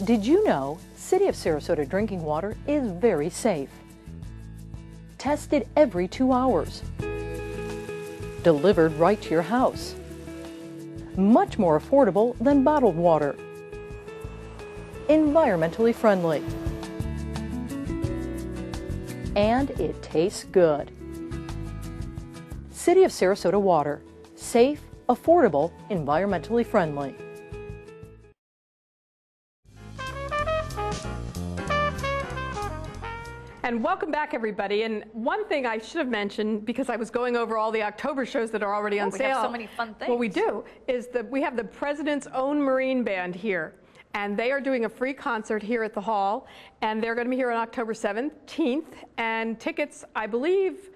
Did you know City of Sarasota drinking water is very safe? Tested every 2 hours. Delivered right to your house. Much more affordable than bottled water. Environmentally friendly. And it tastes good. City of Sarasota water. Safe, affordable, environmentally friendly. And welcome back, everybody. And one thing I should have mentioned, because I was going over all the October shows that are already on sale. We have so many fun things. What we do is that we have the President's Own Marine Band here. And they are doing a free concert here at the Hall. And they're going to be here on October 17th. And tickets, I believe,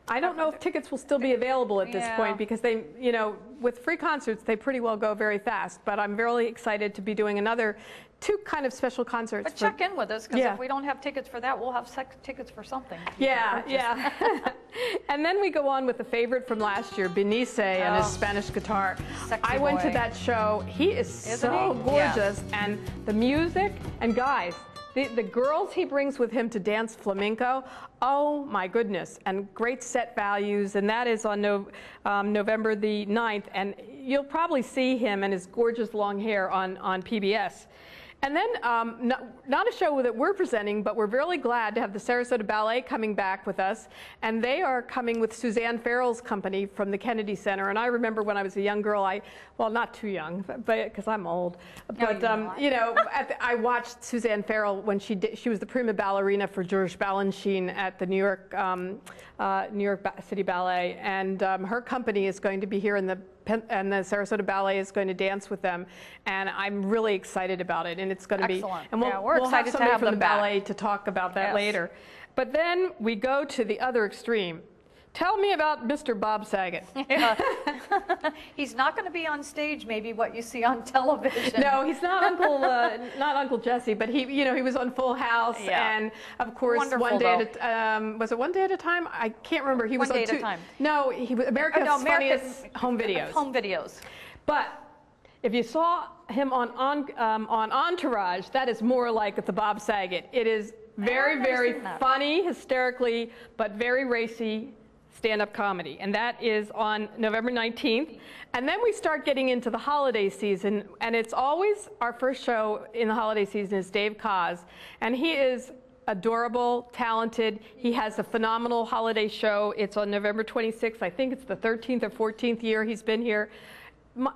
I don't know if tickets will still be available at this point, because they, you know, with free concerts, they pretty well go very fast. But I'm really excited to be doing another 2 kind of special concerts. But check in with us, because if we don't have tickets for that, we'll have tickets for something. Yeah. And then we go on with the favorite from last year, Benice and his Spanish guitar. I went to that show. He is so gorgeous. And the music, and guys, the girls he brings with him to dance flamenco, oh my goodness, and great set values, and that is on November the 9th, and you'll probably see him and his gorgeous long hair on PBS. And then, not a show that we're presenting, but we're really glad to have the Sarasota Ballet coming back with us. And they are coming with Suzanne Farrell's company from the Kennedy Center. And I remember when I was a young girl, well, not too young, but because I'm old. But, you know, I watched Suzanne Farrell when she was the prima ballerina for George Balanchine at the New York City Ballet. And her company is going to be here and the Sarasota Ballet is going to dance with them, and I'm really excited about it. And it's going to be, and we'll have somebody from the ballet to talk about that later. But then we go to the other extreme. Tell me about Mr. Bob Saget. He's not going to be on stage, maybe what you see on television. No, he's not Uncle Jesse, but he was on Full House, and of course, One Day at a was it One Day at a Time? I can't remember. He was on One Day at a Time. No, he was America's Funniest Home Videos. Home Videos. But if you saw him on Entourage, that is more like the Bob Saget. It is very, very funny, hysterically, but very racy stand-up comedy, and that is on November 19th. And then we start getting into the holiday season, and it's always our first show in the holiday season is Dave Koz, and he is adorable, talented. He has a phenomenal holiday show. It's on November 26th. I think it's the 13th or 14th year he's been here.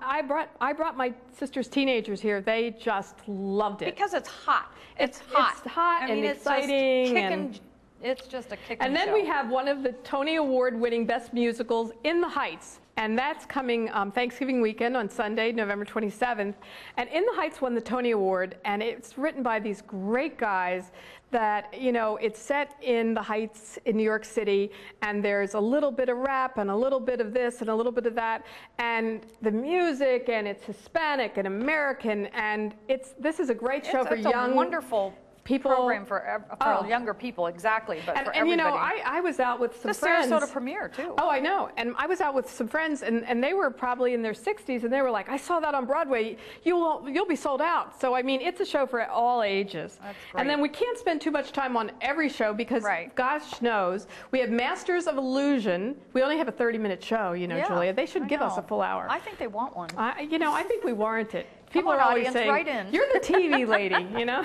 I brought my sister's teenagers here. They just loved it. Because it's hot. It's hot. It's hot and exciting. It's just a kicking And then show. we have one of the Tony Award-winning Best Musicals, In the Heights, and that's coming Thanksgiving weekend on Sunday, November 27th. And In the Heights won the Tony Award, and it's written by these great guys that, you know, it's set in the Heights in New York City, and there's a little bit of rap and a little bit of this and a little bit of that, and the music, and it's Hispanic and American, and this is a great show for young, it's a wonderful people, program for younger people, exactly, but for everybody. You know, I was out with some friends. The Sarasota premiere, too. Oh, I know. And I was out with some friends, and they were probably in their 60s, and they were like, I saw that on Broadway. You'll be sold out. So, I mean, it's a show for all ages. That's great. And then we can't spend too much time on every show because, gosh knows, we have Masters of Illusion. We only have a 30-minute show, you know, Julia. They should give us a full hour. I think they want one. You know, I think we warrant it. People are always saying, right you're the TV lady, you know?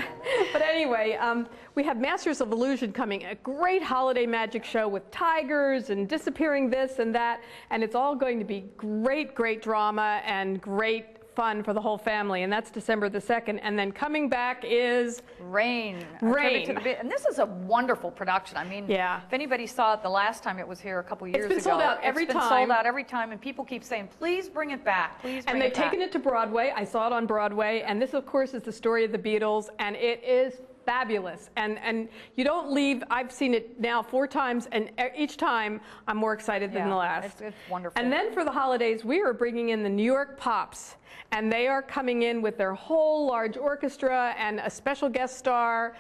But anyway, we have Masters of Illusion coming, a great holiday magic show with tigers and disappearing this and that, and it's all going to be great, great drama and great fun for the whole family, and that's December the 2nd. And then coming back is Rain. And this is a wonderful production. I mean, if anybody saw it the last time it was here a couple years ago, it's been sold out every time. It's been sold out every time, and people keep saying, please bring it back, please bring it back. And they've taken it to Broadway. I saw it on Broadway, and this, of course, is the story of the Beatles, and it is fabulous. And you don't leave. I've seen it now 4 times, and each time I'm more excited than the last. It's wonderful. And then for the holidays, we are bringing in the New York Pops, and they are coming in with their whole large orchestra and a special guest star,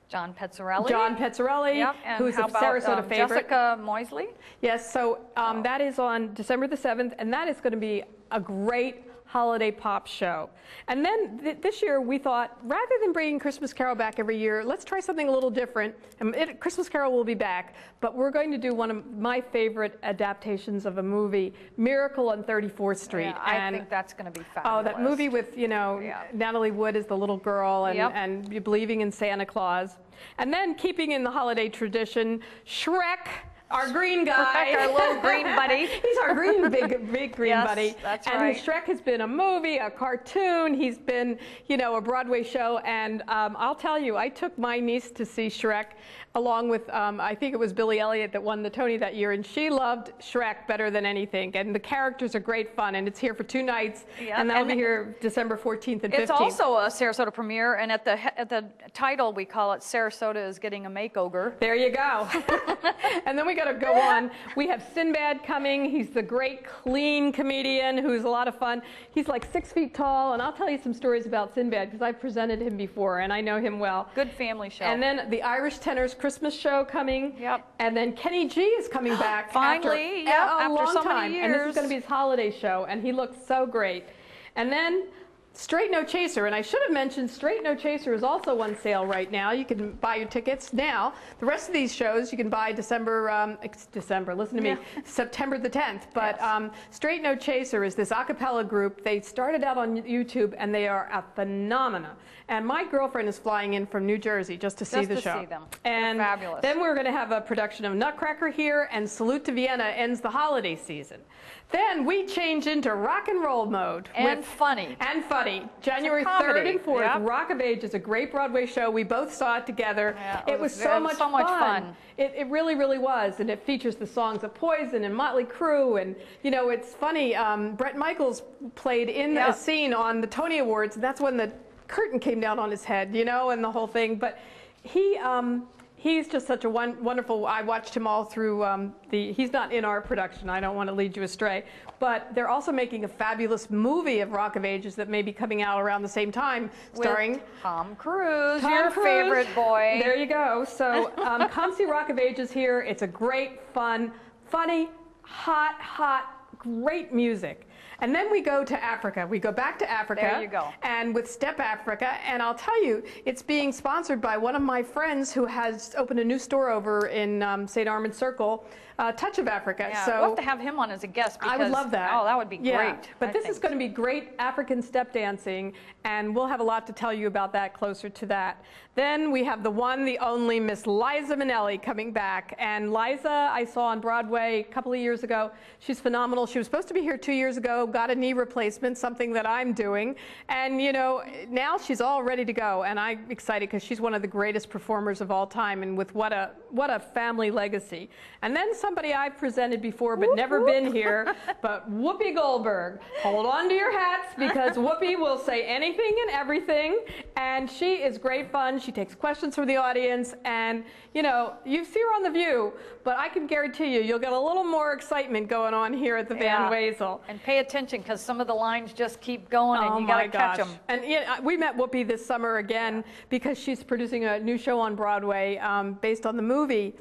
John Petzarelli. Who's a Sarasota favorite. Jessica Moisley. Yes, so that is on December the 7th, and that is going to be a great holiday pop show. And then this year we thought, rather than bringing Christmas Carol back every year, let's try something a little different. And Christmas Carol will be back, but we're going to do one of my favorite adaptations of a movie, Miracle on 34th Street. Yeah, I think that's going to be fabulous. Oh, that movie with, you know, Natalie Wood as the little girl and believing in Santa Claus. And then keeping in the holiday tradition, Shrek. Our green guy. Our little green buddy. He's our big green buddy. That's and right. Shrek has been a movie, a cartoon. He's been, you know, a Broadway show. And I'll tell you, I took my niece to see Shrek along with, I think it was Billy Elliot that won the Tony that year. And she loved Shrek better than anything. And the characters are great fun. And it's here for 2 nights. Yeah. And that'll be here December 14th and 15th. It's also a Sarasota premiere. And at the title, we call it Sarasota is Getting a Makeover. There you go. And then we got to go on. We have Sinbad coming. He's the great clean comedian who's a lot of fun. He's like 6 feet tall, and I'll tell you some stories about Sinbad because I've presented him before and I know him well. Good family show. And then the Irish Tenors Christmas show coming. Yep. And then Kenny G is coming back finally after so long time. many years. And this is going to be his holiday show, and he looks so great. And then Straight No Chaser, and I should have mentioned Straight No Chaser is also on sale right now. You can buy your tickets now. The rest of these shows you can buy listen to me, September the 10th. But Straight No Chaser is this a cappella group. They started out on YouTube, and they are a phenomena. And my girlfriend is flying in from New Jersey just to see the show. See them. And fabulous. Then we're going to have a production of Nutcracker here, and Salute to Vienna ends the holiday season. Then we change into rock and roll mode. And funny. And funny. January 3rd and 4th, Rock of Ages, a great Broadway show. We both saw it together. Yeah, it was so much fun. It really, really was. And it features the songs of Poison and Motley Crue. And, you know, it's funny. Bret Michaels played in a scene on the Tony Awards. And that's when the curtain came down on his head, you know, and the whole thing. But he's just such a wonderful, I watched him all through he's not in our production, I don't want to lead you astray, but they're also making a fabulous movie of Rock of Ages that may be coming out around the same time, starring with Tom Cruise, your favorite boy. There you go. So come see Rock of Ages here. It's a great, fun, funny, hot, great music. And then we go to Africa. We go back to Africa. There you go. And with Step Africa. And I'll tell you, it's being sponsored by one of my friends who has opened a new store over in St. Armand Circle, Touch of Africa. Yeah, so we'll have to have him on as a guest. Because, I would love that. Oh, that would be great. But this is going to be great African step dancing, and we'll have a lot to tell you about that closer to that. Then we have the one, the only Miss Liza Minnelli coming back. And Liza, I saw on Broadway a couple of years ago. She's phenomenal. She was supposed to be here 2 years ago, got a knee replacement, something that I'm doing. And, you know, now she's all ready to go. And I'm excited because she's one of the greatest performers of all time. And with what a family legacy. And then somebody I've presented before but never been here, but Whoopi Goldberg. Hold on to your hats because Whoopi will say anything and everything. And she is great fun. She takes questions from the audience. And, you know, you see her on The View, but I can guarantee you, you'll get a little more excitement going on here at the Van Wezel. And pay attention because some of the lines just keep going and you got to catch them. And we met Whoopi this summer again because she's producing a new show on Broadway based on the movie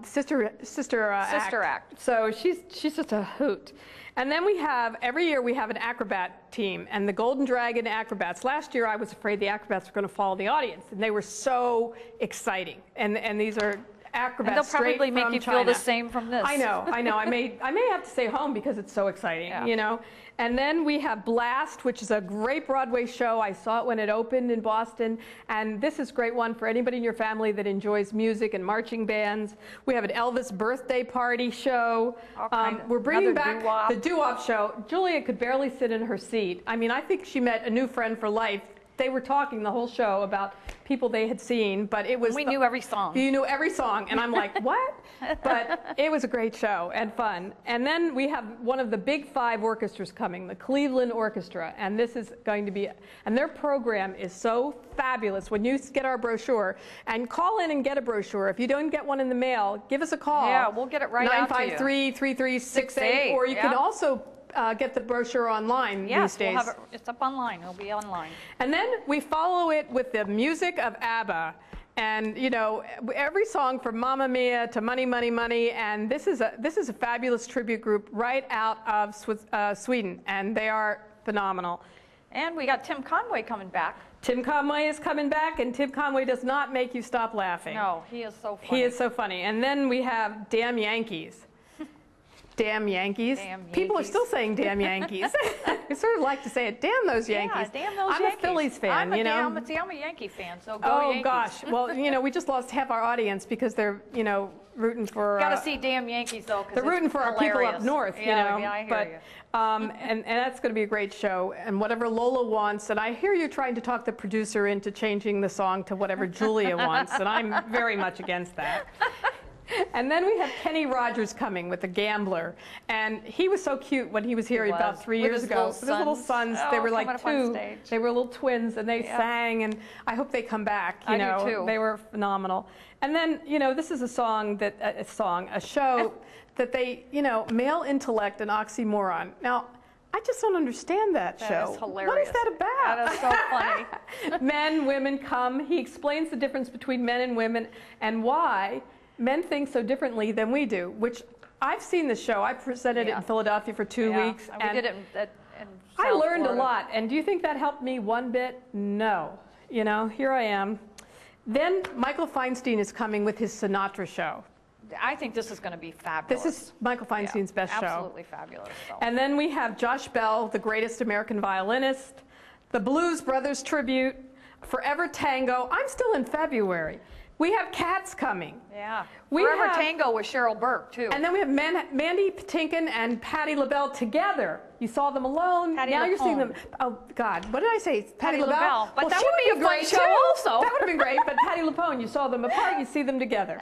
Sister Act. So she's just a hoot. And then we have, every year we have an acrobat team, and the Golden Dragon Acrobats. Last year I was afraid the acrobats were going to follow the audience, and they were so exciting. And these are acrobats straight from China. And they'll probably make you feel the same from this. I know. I may have to stay home because it's so exciting, you know. And then we have Blast, which is a great Broadway show. I saw it when it opened in Boston. And this is a great one for anybody in your family that enjoys music and marching bands. We have an Elvis birthday party show. We're bringing back the doo-wop show. Julia could barely sit in her seat. I mean, I think she met a new friend for life. They were talking the whole show about people they had seen, but it was... We knew every song. You knew every song, and I'm like, what? But it was a great show and fun. And then we have one of the big 5 orchestras coming, the Cleveland Orchestra, and this is going to be... And their program is so fabulous. When you get our brochure, and call in and get a brochure. If you don't get one in the mail, give us a call. Yeah, we'll get it right out to you. 953-3368, or you can also... get the brochure online these days. It's up online. It'll be online. And then we follow it with the music of ABBA. And, you know, every song from Mamma Mia to Money, Money, Money. And this is a fabulous tribute group right out of Sweden. And they are phenomenal. And we got Tim Conway coming back. Tim Conway is coming back, and Tim Conway does not make you stop laughing. No, he is so funny. He is so funny. And then we have Damn Yankees. Damn Yankees. Damn Yankees. People are still saying damn Yankees. I sort of like to say it. Damn those Yankees. Yeah, damn those I'm Yankees. A Phillies fan, you know. I'm a Yankee fan, so go Yankees. Oh, gosh. Well, you know, we just lost half our audience because they're, you know, rooting for... Got to see damn Yankees, though, because they're rooting for hilarious. Our people up north, you know. Yeah, I hear but, you. and that's going to be a great show. And whatever Lola wants, and I hear you're trying to talk the producer into changing the song to whatever Julia wants, and I'm very much against that. And then we have Kenny Rogers coming with The Gambler. And he was so cute when he was here about 3 years ago. With his little sons. They were like two. They were little twins, and they sang, and I hope they come back. You know, do too. They were phenomenal. And then, you know, this is a song that, a show that they, you know, male intellect and oxymoron. Now, I just don't understand that show. That is hilarious. What is that about? That is so funny. Men, women come. He explains the difference between men and women and why men think so differently than we do, which I've seen the show. I presented it in Philadelphia for 2 weeks. And we did it in I South learned Florida. a lot. And do you think that helped me one bit? No. You know, here I am. Then Michael Feinstein is coming with his Sinatra show. I think this is going to be fabulous. This is Michael Feinstein's best show. Absolutely fabulous. So. And then we have Josh Bell, the greatest American violinist, the Blues Brothers tribute, Forever Tango. I'm still in February. We have Cats coming. Yeah. Forever Tango with Cheryl Burke, too. And then we have Mandy Patinkin and Patti LaBelle together. You saw them alone. Now you're seeing them. Oh, God. What did I say? Patti LaBelle. But that would be a great show also. That would have been great. But Patti LuPone, you saw them apart. You see them together.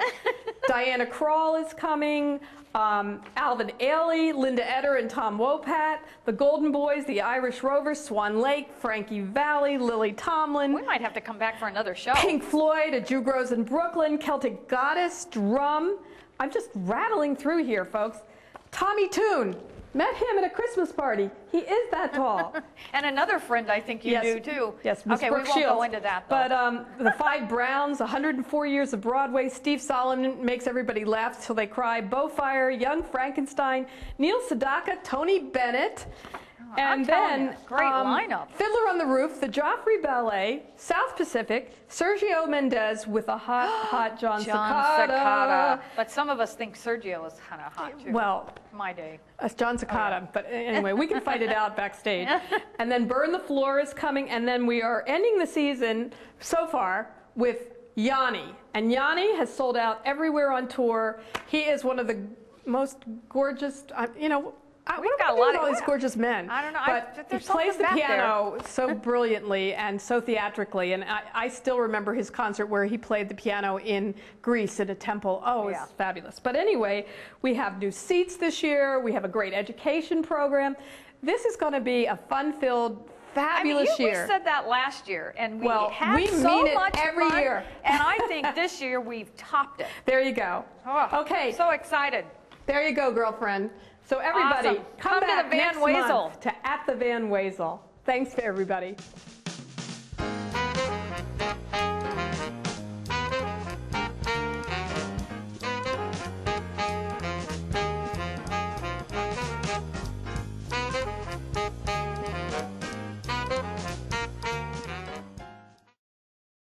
Diana Krall is coming. Alvin Ailey, Linda Eder and Tom Wopat, the Golden Boys, the Irish Rovers, Swan Lake, Frankie Valli, Lily Tomlin. We might have to come back for another show. Pink Floyd, A Jew Grows in Brooklyn, Celtic Goddess, Drum. I'm just rattling through here, folks. Tommy Tune. Met him at a Christmas party. He is that tall. And another friend I think you do, too. Yes, Miss Okay, Brooke we won't Shields. go into that, though. But the Five Browns, 104 years of Broadway, Steve Solomon makes everybody laugh till they cry, Beaufire, Young Frankenstein, Neil Sedaka, Tony Bennett, and then great lineup. Fiddler on the Roof, the Joffrey Ballet, South Pacific, Sergio Mendes with a hot John Cicada. But some of us think Sergio is kind of hot, too. Well, my day. John Cicada. But anyway, we can fight it out backstage. And then Burn the Floor is coming, and then we are ending the season so far with Yanni. And Yanni has sold out everywhere on tour. He is one of the most gorgeous, you know, We've got a lot of all these gorgeous men. I don't know. But he plays the piano so brilliantly and so theatrically. And I still remember his concert where he played the piano in Greece in a temple. Oh, it was fabulous. But anyway, we have new seats this year. We have a great education program. This is going to be a fun-filled, fabulous year. We said that last year, and we had we so mean much it every fun, year. And I think this year we've topped it. There you go. Oh, okay. So excited. There you go, girlfriend. So everybody, awesome. come back to the Van next Wezel. month to At the Van Wezel. Thanks to everybody.